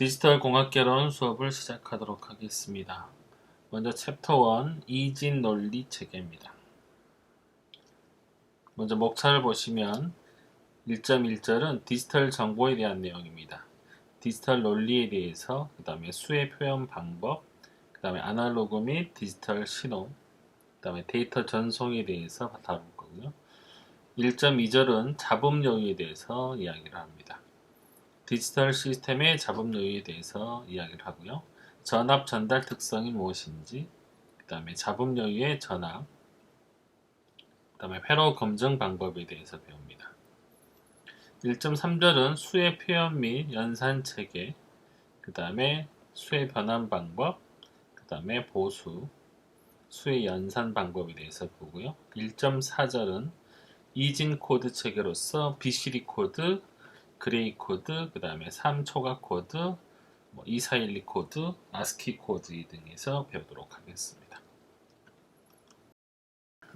디지털 공학개론 수업을 시작하도록 하겠습니다. 먼저 챕터 1 이진 논리 체계입니다. 먼저 목차를 보시면 1.1절은 디지털 정보에 대한 내용입니다. 디지털 논리에 대해서, 그 다음에 수의 표현 방법, 그 다음에 아날로그 및 디지털 신호, 그 다음에 데이터 전송에 대해서 다룰 거고요. 1.2절은 잡음 요인에 대해서 이야기를 합니다. 디지털 시스템의 잡음 요인에 대해서 이야기를 하고요. 전압 전달 특성이 무엇인지, 그 다음에 잡음 요인의 전압, 그 다음에 회로 검증 방법에 대해서 배웁니다. 1.3절은 수의 표현 및 연산 체계, 그 다음에 수의 변환 방법, 그 다음에 보수, 수의 연산 방법에 대해서 보고요. 1.4절은 이진 코드 체계로서 BCD 코드, 그레이 코드, 그 다음에 3초각 코드, 2412 코드, 아스키 코드 등에서 배우도록 하겠습니다.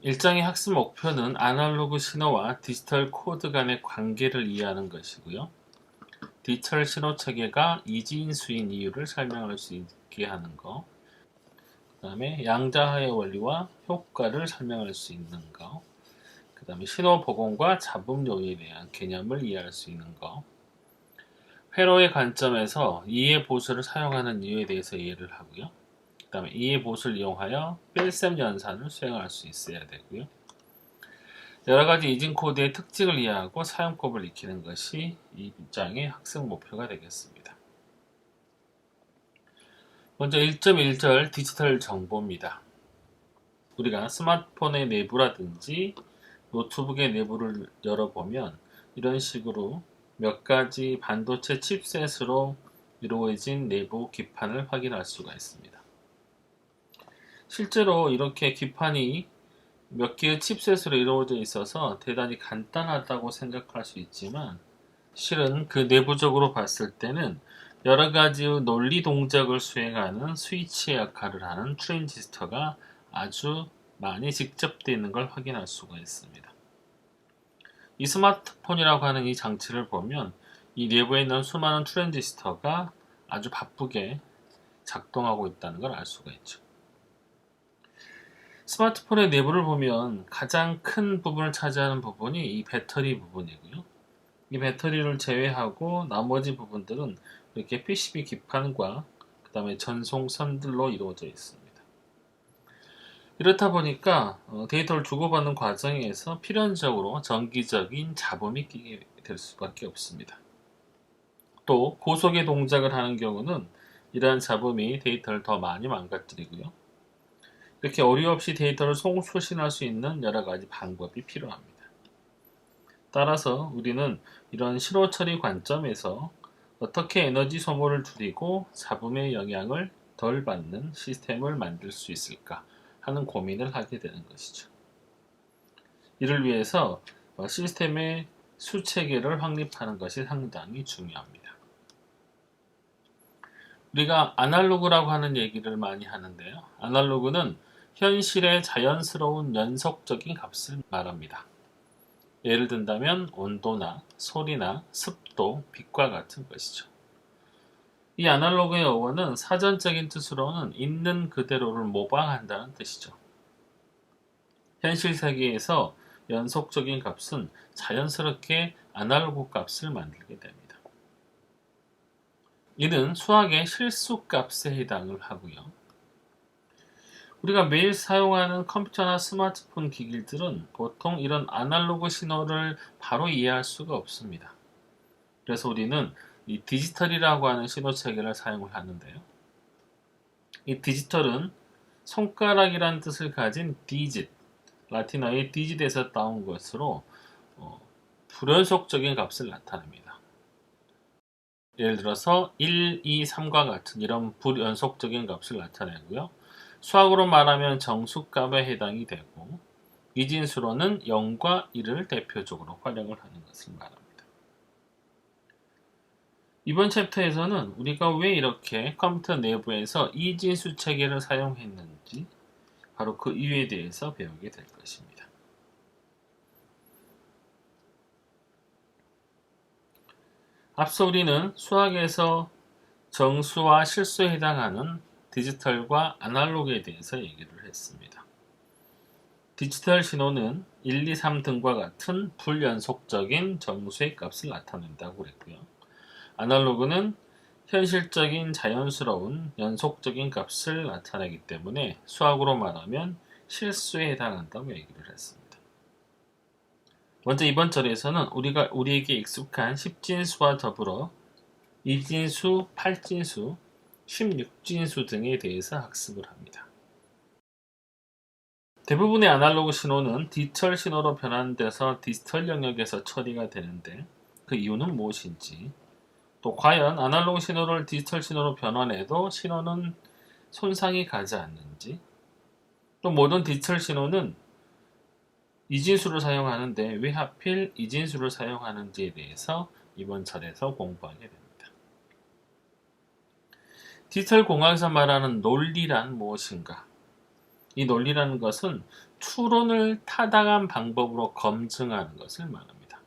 일장의 학습 목표는 아날로그 신호와 디지털 코드 간의 관계를 이해하는 것이고요. 디지털 신호 체계가 이지인수인 이유를 설명할 수 있게 하는 것, 그 다음에 양자하의 원리와 효과를 설명할 수 있는 것, 그 다음에 신호 복원과 잡음 요인에 대한 개념을 이해할 수 있는 것, 회로의 관점에서 이해 보수를 사용하는 이유에 대해서 이해를 하고요. 그 다음에 이해 보수를 이용하여 필셈 연산을 수행할 수 있어야 되고요. 여러가지 이진 코드의 특징을 이해하고 사용법을 익히는 것이 이 장의 학습 목표가 되겠습니다. 먼저 1.1절 디지털 정보입니다. 우리가 스마트폰의 내부라든지 노트북의 내부를 열어보면 이런 식으로 몇 가지 반도체 칩셋으로 이루어진 내부 기판을 확인할 수가 있습니다. 실제로 이렇게 기판이 몇 개의 칩셋으로 이루어져 있어서 대단히 간단하다고 생각할 수 있지만 실은 그 내부적으로 봤을 때는 여러 가지의 논리 동작을 수행하는 스위치의 역할을 하는 트랜지스터가 아주 많이 직접되어 있는 걸 확인할 수가 있습니다. 이 스마트폰이라고 하는 이 장치를 보면 이 내부에 있는 수많은 트랜지스터가 아주 바쁘게 작동하고 있다는 걸 알 수가 있죠. 스마트폰의 내부를 보면 가장 큰 부분을 차지하는 부분이 이 배터리 부분이고요. 이 배터리를 제외하고 나머지 부분들은 이렇게 PCB 기판과 그 다음에 전송선들로 이루어져 있습니다. 이렇다 보니까 데이터를 주고받는 과정에서 필연적으로 정기적인 잡음이 끼게 될 수밖에 없습니다. 또 고속의 동작을 하는 경우는 이러한 잡음이 데이터를 더 많이 망가뜨리고요. 이렇게 오류 없이 데이터를 송수신할 수 있는 여러 가지 방법이 필요합니다. 따라서 우리는 이런 신호 처리 관점에서 어떻게 에너지 소모를 줄이고 잡음의 영향을 덜 받는 시스템을 만들 수 있을까 하는 고민을 하게 되는 것이죠. 이를 위해서 시스템의 수체계를 확립하는 것이 상당히 중요합니다. 우리가 아날로그라고 하는 얘기를 많이 하는데요. 아날로그는 현실의 자연스러운 연속적인 값을 말합니다. 예를 든다면 온도나 소리나 습도, 빛과 같은 것이죠. 이 아날로그의 어원은 사전적인 뜻으로는 있는 그대로를 모방한다는 뜻이죠. 현실 세계에서 연속적인 값은 자연스럽게 아날로그 값을 만들게 됩니다. 이는 수학의 실수 값에 해당을 하고요. 우리가 매일 사용하는 컴퓨터나 스마트폰 기기들은 보통 이런 아날로그 신호를 바로 이해할 수가 없습니다. 그래서 우리는 이 디지털이라고 하는 신호 체계를 사용을 하는데요. 이 디지털은 손가락이라는 뜻을 가진 디짓, 라틴어의 디짓에서 따온 것으로 불연속적인 값을 나타냅니다. 예를 들어서 1, 2, 3과 같은 이런 불연속적인 값을 나타내고요. 수학으로 말하면 정수값에 해당이 되고 이진수로는 0과 1을 대표적으로 활용을 하는 것을 말합니다. 이번 챕터에서는 우리가 왜 이렇게 컴퓨터 내부에서 이진수 체계를 사용했는지 바로 그 이유에 대해서 배우게 될 것입니다. 앞서 우리는 수학에서 정수와 실수에 해당하는 디지털과 아날로그에 대해서 얘기를 했습니다. 디지털 신호는 1, 2, 3 등과 같은 불연속적인 정수의 값을 나타낸다고 그랬고요. 아날로그는 현실적인 자연스러운 연속적인 값을 나타내기 때문에 수학으로 말하면 실수에 해당한다고 얘기를 했습니다. 먼저 이번 절에서는 우리에게 익숙한 10진수와 더불어 2진수, 8진수, 16진수 등에 대해서 학습을 합니다. 대부분의 아날로그 신호는 디지털 신호로 변환돼서 디지털 영역에서 처리가 되는데 그 이유는 무엇인지, 또 과연 아날로그 신호를 디지털 신호로 변환해도 신호는 손상이 가지 않는지, 또 모든 디지털 신호는 이진수를 사용하는데 왜 하필 이진수를 사용하는지에 대해서 이번 절에서 공부하게 됩니다. 디지털 공학에서 말하는 논리란 무엇인가? 이 논리라는 것은 추론을 타당한 방법으로 검증하는 것을 말합니다.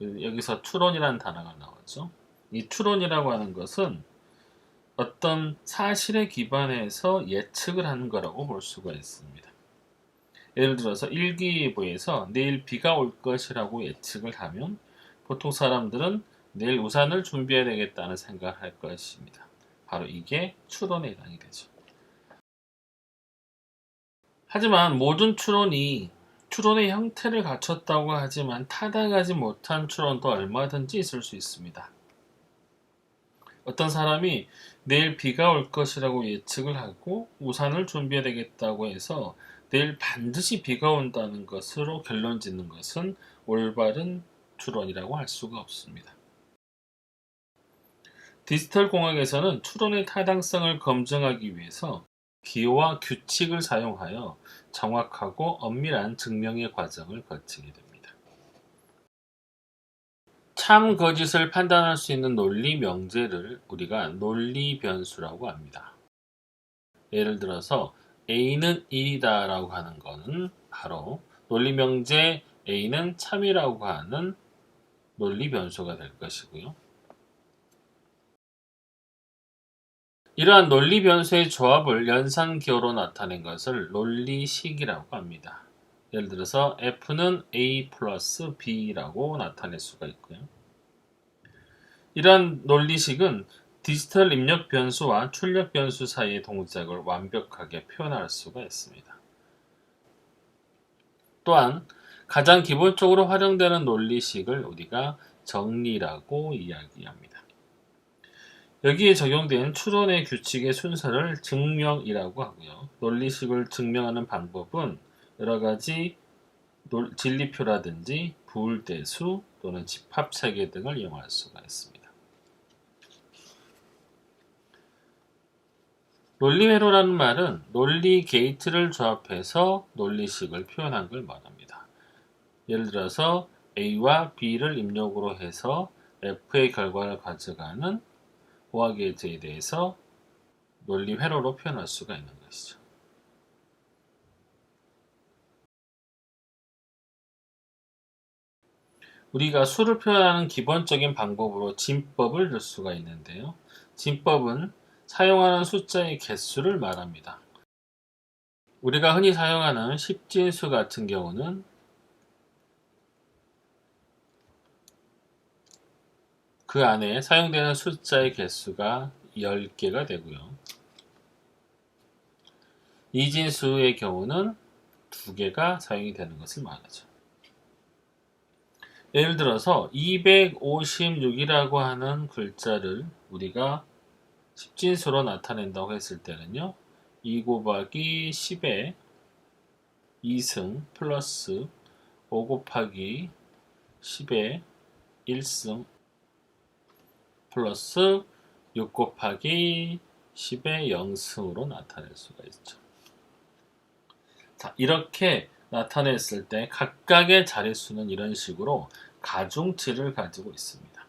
여기서 추론이라는 단어가 나오죠. 이 추론이라고 하는 것은 어떤 사실에 기반해서 예측을 하는 거라고 볼 수가 있습니다. 예를 들어서 일기예보에서 내일 비가 올 것이라고 예측을 하면 보통 사람들은 내일 우산을 준비해야 되겠다는 생각을 할 것입니다. 바로 이게 추론에 해당이 되죠. 하지만 모든 추론이 추론의 형태를 갖췄다고 하지만 타당하지 못한 추론도 얼마든지 있을 수 있습니다. 어떤 사람이 내일 비가 올 것이라고 예측을 하고 우산을 준비해야 되겠다고 해서 내일 반드시 비가 온다는 것으로 결론 짓는 것은 올바른 추론이라고 할 수가 없습니다. 디지털 공학에서는 추론의 타당성을 검증하기 위해서 기호와 규칙을 사용하여 정확하고 엄밀한 증명의 과정을 거치게 됩니다. 참 거짓을 판단할 수 있는 논리 명제를 우리가 논리 변수라고 합니다. 예를 들어서 A는 1이다 라고 하는 것은 바로 논리 명제 A는 참이라고 하는 논리 변수가 될 것이고요. 이러한 논리 변수의 조합을 연산기호로 나타낸 것을 논리식이라고 합니다. 예를 들어서 F는 A 플러스 B라고 나타낼 수가 있고요. 이러한 논리식은 디지털 입력 변수와 출력 변수 사이의 동작을 완벽하게 표현할 수가 있습니다. 또한 가장 기본적으로 활용되는 논리식을 우리가 정리라고 이야기합니다. 여기에 적용된 추론의 규칙의 순서를 증명이라고 하고요. 논리식을 증명하는 방법은 여러 가지 진리표라든지 부울대수 또는 집합체계 등을 이용할 수가 있습니다. 논리회로라는 말은 논리 게이트를 조합해서 논리식을 표현한 걸 말합니다. 예를 들어서 A와 B를 입력으로 해서 F의 결과를 가져가는 OR 게이트에 대해서 논리 회로로 표현할 수가 있는 것이죠. 우리가 수를 표현하는 기본적인 방법으로 진법을 들 수가 있는데요. 진법은 사용하는 숫자의 개수를 말합니다. 우리가 흔히 사용하는 10진수 같은 경우는 그 안에 사용되는 숫자의 개수가 10개가 되고요. 이진수의 경우는 2개가 사용이 되는 것을 말하죠. 예를 들어서 256이라고 하는 글자를 우리가 10진수로 나타낸다고 했을 때는요. 2 곱하기 10의 2승 플러스 5 곱하기 10의 1승 플러스 6 곱하기 10의 0승으로 나타낼 수가 있죠. 자, 이렇게 나타냈을 때 각각의 자릿수는 이런 식으로 가중치를 가지고 있습니다.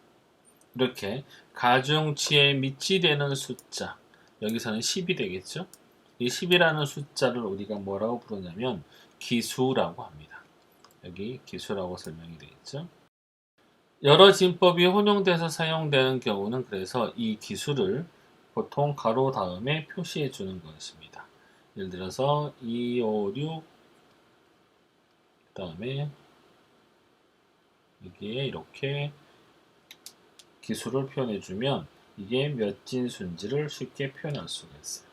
이렇게 가중치에 미치되는 숫자, 여기서는 10이 되겠죠? 이 10이라는 숫자를 우리가 뭐라고 부르냐면 기수라고 합니다. 여기 기수라고 설명이 되어 있죠. 여러 진법이 혼용돼서 사용되는 경우는 그래서 이 기술을 보통 가로 다음에 표시해 주는 것입니다. 예를 들어서 256 그다음에 여기에 이렇게 기술을 표현해 주면 이게 몇 진수인지를 쉽게 표현할 수가 있어요.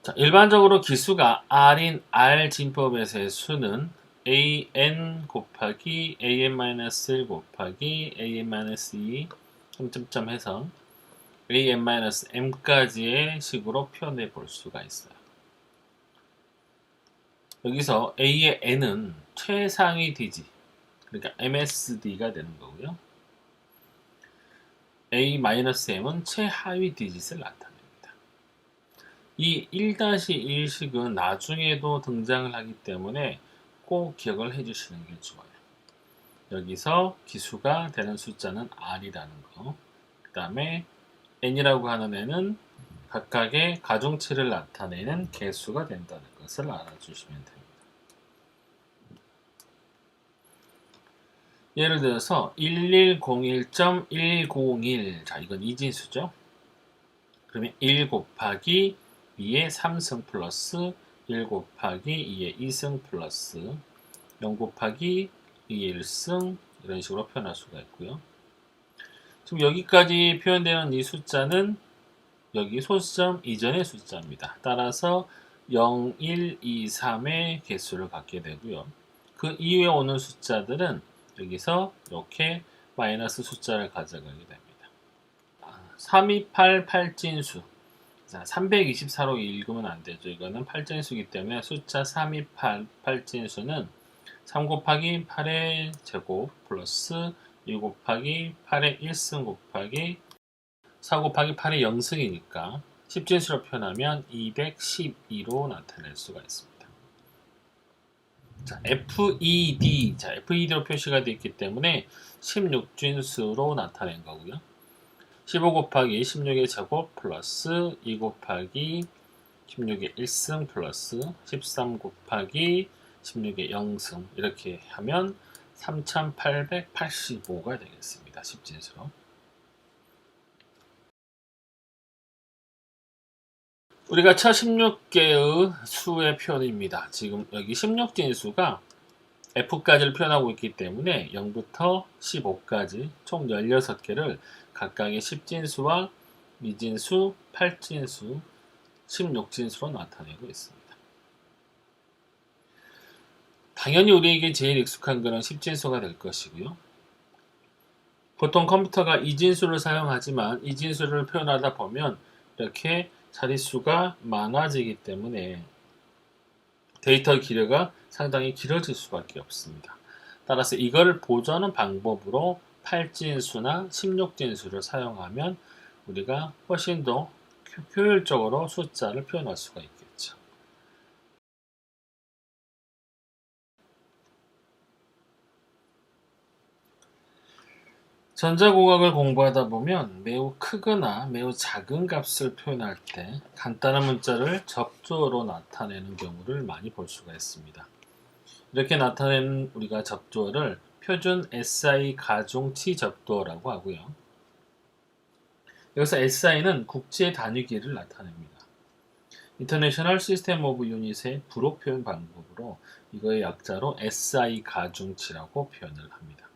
자, 일반적으로 기수가 R인 R 진법에서의 수는 an 곱하기 an-1 곱하기 an-2 점점점 해서 an-m까지의 식으로 표현해 볼 수가 있어요. 여기서 a의 n은 최상위 디지, 그러니까 MSD가 되는 거고요. a-m은 최하위 디짓을 나타냅니다. 이 1-1식은 나중에도 등장을 하기 때문에 꼭 기억을 해주시는 게 좋아요. 여기서 기수가 되는 숫자는 R이라는 거, 그 다음에 N이라고 하는 애는 각각의 가중치를 나타내는 개수가 된다는 것을 알아주시면 됩니다. 예를 들어서 1101.101, 자 이건 이진수죠. 그러면 1 곱하기 2의 3승 플러스 1 곱하기 2의 2승 플러스 0 곱하기 2의 1승 이런 식으로 표현할 수가 있고요. 지금 여기까지 표현되는 이 숫자는 여기 소수점 이전의 숫자입니다. 따라서 0, 1, 2, 3의 개수를 갖게 되고요. 그 이후에 오는 숫자들은 여기서 이렇게 마이너스 숫자를 가져가게 됩니다. 328, 8진수. 자, 324로 읽으면 안 되죠. 이거는 8진수이기 때문에 숫자 328, 8진수는 3 곱하기 8의 제곱 플러스 2 곱하기 8의 1승 곱하기 4 곱하기 8의 0승이니까 10진수로 표현하면 212로 나타낼 수가 있습니다. 자, FED. 자, FED로 표시가 되어 있기 때문에 16진수로 나타낸 거고요. 15 곱하기 16의 제곱 플러스 2 곱하기 16의 1승 플러스 13 곱하기 16의 0승 이렇게 하면 3885가 되겠습니다. 10진수로. 우리가 차 16개의 수의 표현입니다. 지금 여기 16진수가 F까지를 표현하고 있기 때문에 0부터 15까지 총 16개를 각각의 10진수와 미진수, 8진수, 16진수로 나타내고 있습니다. 당연히 우리에게 제일 익숙한 것은 10진수가 될 것이고요. 보통 컴퓨터가 이진수를 사용하지만 이진수를 표현하다 보면 이렇게 자릿수가 많아지기 때문에 데이터 기류가 상당히 길어질 수밖에 없습니다. 따라서 이걸 보조하는 방법으로 8진수나 16진수를 사용하면 우리가 훨씬 더 효율적으로 숫자를 표현할 수가 있겠죠. 전자공학을 공부하다 보면 매우 크거나 매우 작은 값을 표현할 때 간단한 문자를 접두어로 나타내는 경우를 많이 볼 수가 있습니다. 이렇게 나타내는 우리가 접두어를 표준 SI 가중치 접두어라고 하고요. 여기서 SI는 국제 단위기를 나타냅니다. International System of Unit의 부록 표현 방법으로 이거의 약자로 SI 가중치라고 표현을 합니다.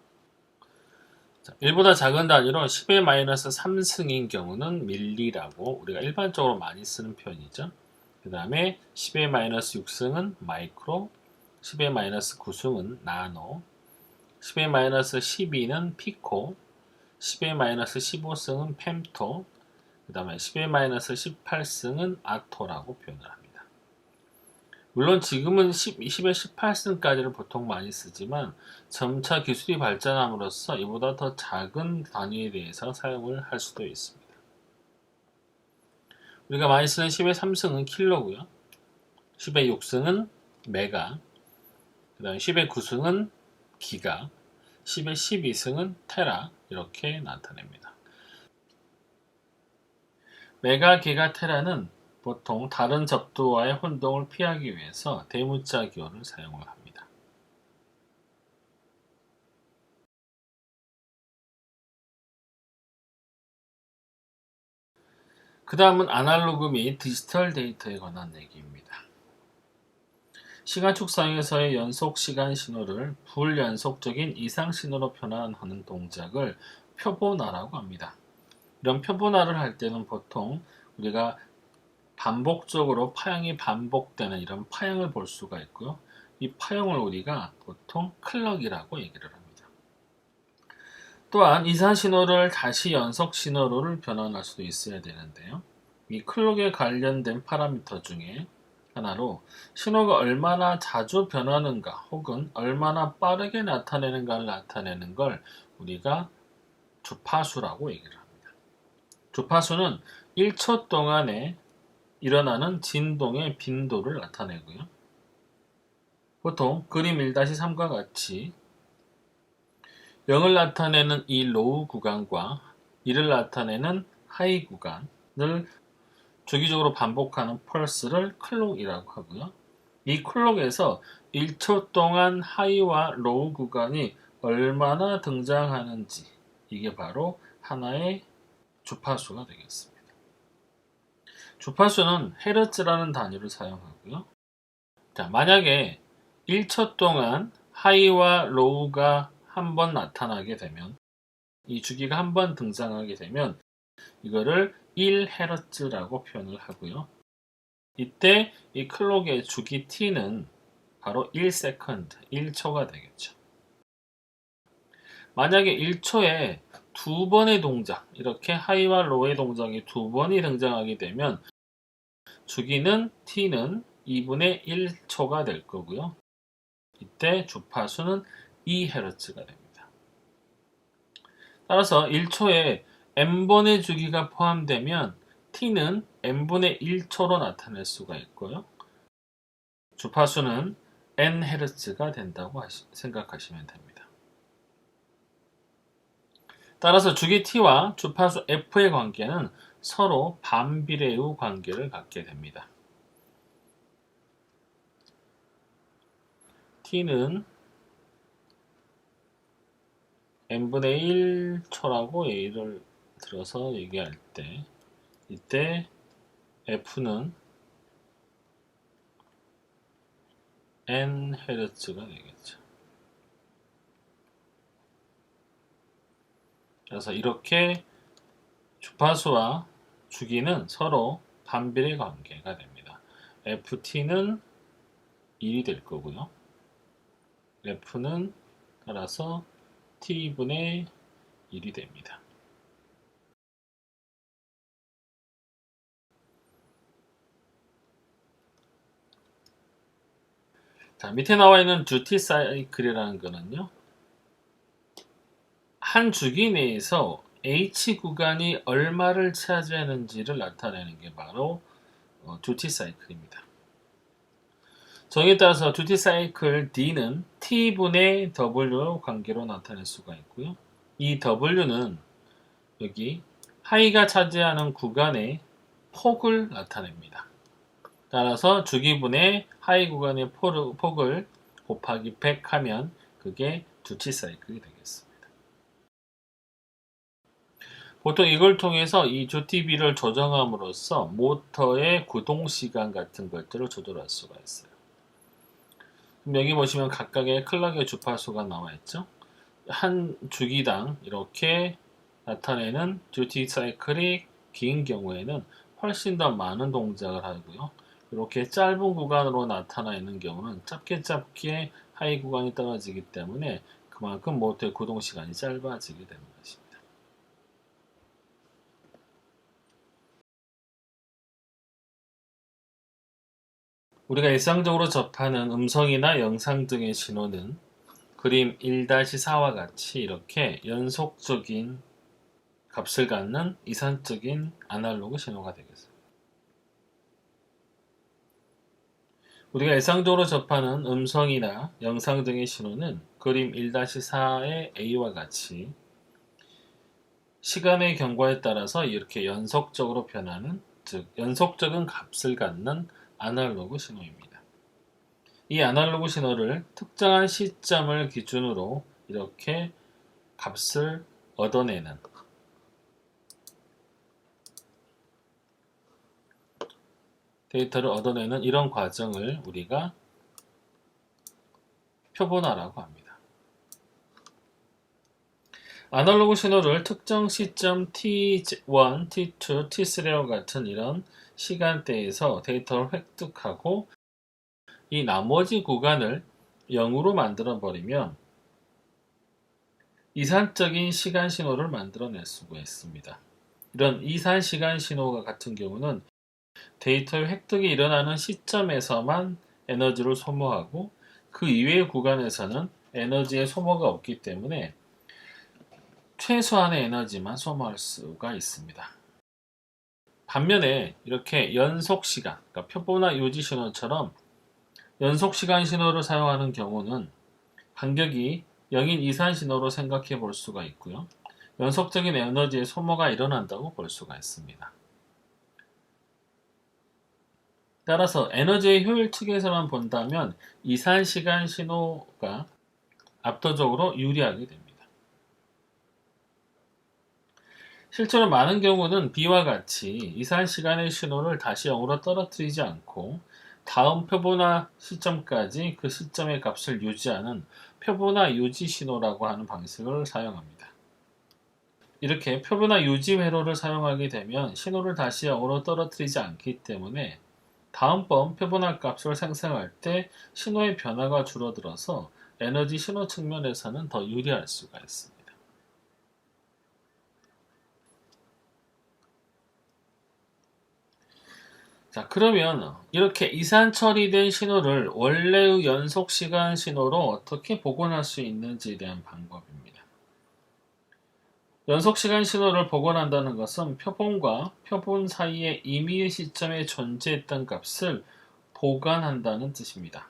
자, 1보다 작은 단위로 10의 마이너스 3승인 경우는 밀리라고 우리가 일반적으로 많이 쓰는 표현이죠. 그 다음에 10의 마이너스 6승은 마이크로, 10의 마이너스 9승은 나노, 10의 마이너스 12는 피코, 10의 마이너스 15승은 펜토, 그 다음에 10의 마이너스 18승은 아토라고 표현을 합니다. 물론 지금은 10의 18승까지를 보통 많이 쓰지만 점차 기술이 발전함으로써 이보다 더 작은 단위에 대해서 사용을 할 수도 있습니다. 우리가 많이 쓰는 10의 3승은 킬로고요. 10의 6승은 메가, 그 다음에 10의 9승은 기가, 10의 12승은 테라 이렇게 나타냅니다. 메가, 기가, 테라는 보통 다른 접두와의 혼동을 피하기 위해서 대문자 기호를 사용을 합니다. 그 다음은 아날로그 및 디지털 데이터에 관한 얘기입니다. 시간 축상에서의 연속 시간 신호를 불연속적인 이상 신호로 변환하는 동작을 표본화라고 합니다. 이런 표본화를 할 때는 보통 우리가 반복적으로 파형이 반복되는 이런 파형을 볼 수가 있고요. 이 파형을 우리가 보통 클럭이라고 얘기를 합니다. 또한 이상 신호를 다시 연속 신호로 변환할 수도 있어야 되는데요. 이 클럭에 관련된 파라미터 중에 하나로 신호가 얼마나 자주 변하는가 혹은 얼마나 빠르게 나타내는가를 나타내는 걸 우리가 주파수라고 얘기를 합니다. 주파수는 1초 동안에 일어나는 진동의 빈도를 나타내고요. 보통 그림 1-3과 같이 0을 나타내는 이 로우 구간과 1을 나타내는 하이 구간을 주기적으로 반복하는 펄스를 클록이라고 하고요. 이 클록에서 1초 동안 하이와 로우 구간이 얼마나 등장하는지 이게 바로 하나의 주파수가 되겠습니다. 주파수는 헤르츠라는 단위를 사용하고요. 자, 만약에 1초 동안 하이와 로우가 한 번 나타나게 되면 이 주기가 한 번 등장하게 되면 이거를 1Hz라고 표현을 하고요. 이때 이 클록의 주기 t는 바로 1s, 1초가 되겠죠. 만약에 1초에 두 번의 동작, 이렇게 하이와 로우의 동작이 두 번이 등장하게 되면 주기는 t는 2분의 1초가 될 거고요. 이때 주파수는 2Hz가 됩니다. 따라서 1초에 n번의 주기가 포함되면 t는 n분의 1초로 나타낼 수가 있고요. 주파수는 nHz가 된다고 생각하시면 됩니다. 따라서 주기 t와 주파수 f의 관계는 서로 반비례의 관계를 갖게 됩니다. t는 n분의 1초라고 예를 들어서 얘기할 때 이때 f는 nHz가 되겠죠. 그래서 이렇게 주파수와 주기는 서로 반비례 관계가 됩니다. ft는 1이 될 거고요. f는 따라서 t분의 1이 됩니다. 자, 밑에 나와 있는 듀티 사이클이라는 거는요. 한 주기 내에서 H 구간이 얼마를 차지하는지를 나타내는 게 바로 듀티 사이클입니다. 정의에 따라서 듀티 사이클 D는 T분의 W 관계로 나타낼 수가 있고요. 이 W는 여기 하이가 차지하는 구간의 폭을 나타냅니다. 따라서 주기분의 하이 구간의 폭을 곱하기 100 하면 그게 듀티 사이클이 되겠습니다. 보통 이걸 통해서 이 듀티비를 조정함으로써 모터의 구동시간 같은 것들을 조절할 수가 있어요. 그럼 여기 보시면 각각의 클럭의 주파수가 나와 있죠. 한 주기당 이렇게 나타내는 듀티 사이클이 긴 경우에는 훨씬 더 많은 동작을 하고요. 이렇게 짧은 구간으로 나타나 있는 경우는 짧게 하이 구간이 떨어지기 때문에 그만큼 모터의 구동 시간이 짧아지게 되는 것입니다. 우리가 일상적으로 접하는 음성이나 영상 등의 신호는 그림 1-4와 같이 이렇게 연속적인 값을 갖는 이산적인 아날로그 신호가 되겠습니다. 우리가 일상적으로 접하는 음성이나 영상 등의 신호는 그림 1-4의 A와 같이 시간의 경과에 따라서 이렇게 연속적으로 변하는, 즉 연속적인 값을 갖는 아날로그 신호입니다. 이 아날로그 신호를 특정한 시점을 기준으로 이렇게 값을 얻어내는 데이터를 얻어내는 이런 과정을 우리가 표본화라고 합니다. 아날로그 신호를 특정 시점 T1, T2, T3와 같은 이런 시간대에서 데이터를 획득하고 이 나머지 구간을 0으로 만들어 버리면 이산적인 시간 신호를 만들어낼 수가 있습니다. 이런 이산 시간 신호가 같은 경우는 데이터의 획득이 일어나는 시점에서만 에너지를 소모하고 그 이외의 구간에서는 에너지의 소모가 없기 때문에 최소한의 에너지만 소모할 수가 있습니다. 반면에 이렇게 연속시간, 그러니까 표본화 유지 신호처럼 연속시간 신호를 사용하는 경우는 간격이 0인 이산 신호로 생각해 볼 수가 있고요. 연속적인 에너지의 소모가 일어난다고 볼 수가 있습니다. 따라서 에너지의 효율 측에서만 본다면 이산 시간 신호가 압도적으로 유리하게 됩니다. 실제로 많은 경우는 B와 같이 이산 시간의 신호를 다시 0으로 떨어뜨리지 않고 다음 표본화 시점까지 그 시점의 값을 유지하는 표본화 유지 신호라고 하는 방식을 사용합니다. 이렇게 표본화 유지 회로를 사용하게 되면 신호를 다시 0으로 떨어뜨리지 않기 때문에 다음번 표본화 값을 생성할 때 신호의 변화가 줄어들어서 에너지 신호 측면에서는 더 유리할 수가 있습니다. 자, 그러면 이렇게 이산 처리된 신호를 원래의 연속 시간 신호로 어떻게 복원할 수 있는지에 대한 방법입니다. 연속 시간 신호를 복원한다는 것은 표본과 표본 사이의 임의의 시점에 존재했던 값을 보관한다는 뜻입니다.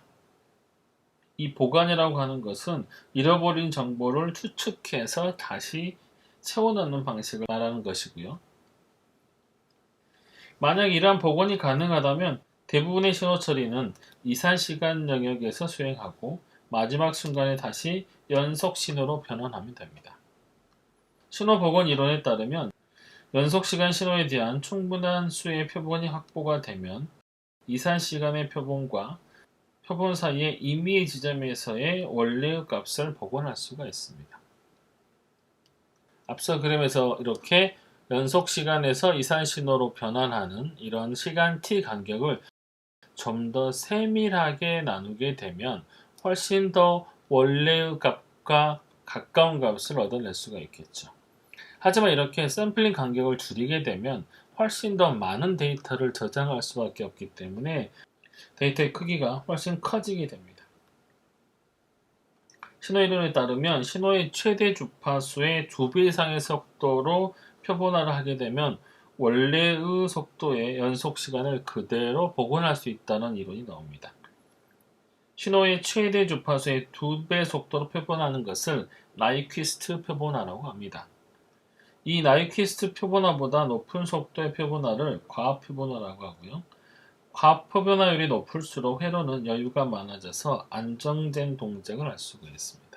이 보관이라고 하는 것은 잃어버린 정보를 추측해서 다시 채워넣는 방식을 말하는 것이고요. 만약 이러한 복원이 가능하다면 대부분의 신호 처리는 이산 시간 영역에서 수행하고 마지막 순간에 다시 연속 신호로 변환하면 됩니다. 신호 복원 이론에 따르면 연속 시간 신호에 대한 충분한 수의 표본이 확보가 되면 이산 시간의 표본과 표본 사이의 임의의 지점에서의 원래의 값을 복원할 수가 있습니다. 앞서 그림에서 이렇게 연속 시간에서 이산 신호로 변환하는 이런 시간 t 간격을 좀 더 세밀하게 나누게 되면 훨씬 더 원래의 값과 가까운 값을 얻어낼 수가 있겠죠. 하지만 이렇게 샘플링 간격을 줄이게 되면 훨씬 더 많은 데이터를 저장할 수밖에 없기 때문에 데이터의 크기가 훨씬 커지게 됩니다. 신호이론에 따르면 신호의 최대 주파수의 2배 이상의 속도로 표본화를 하게 되면 원래의 속도의 연속 시간을 그대로 복원할 수 있다는 이론이 나옵니다. 신호의 최대 주파수의 2배 속도로 표본하는 것을 나이퀴스트 표본화라고 합니다. 이 나이퀴스트 표본화보다 높은 속도의 표본화를 과학 표본화라고 하고요. 과학 표본화율이 높을수록 회로는 여유가 많아져서 안정된 동작을 할 수가 있습니다.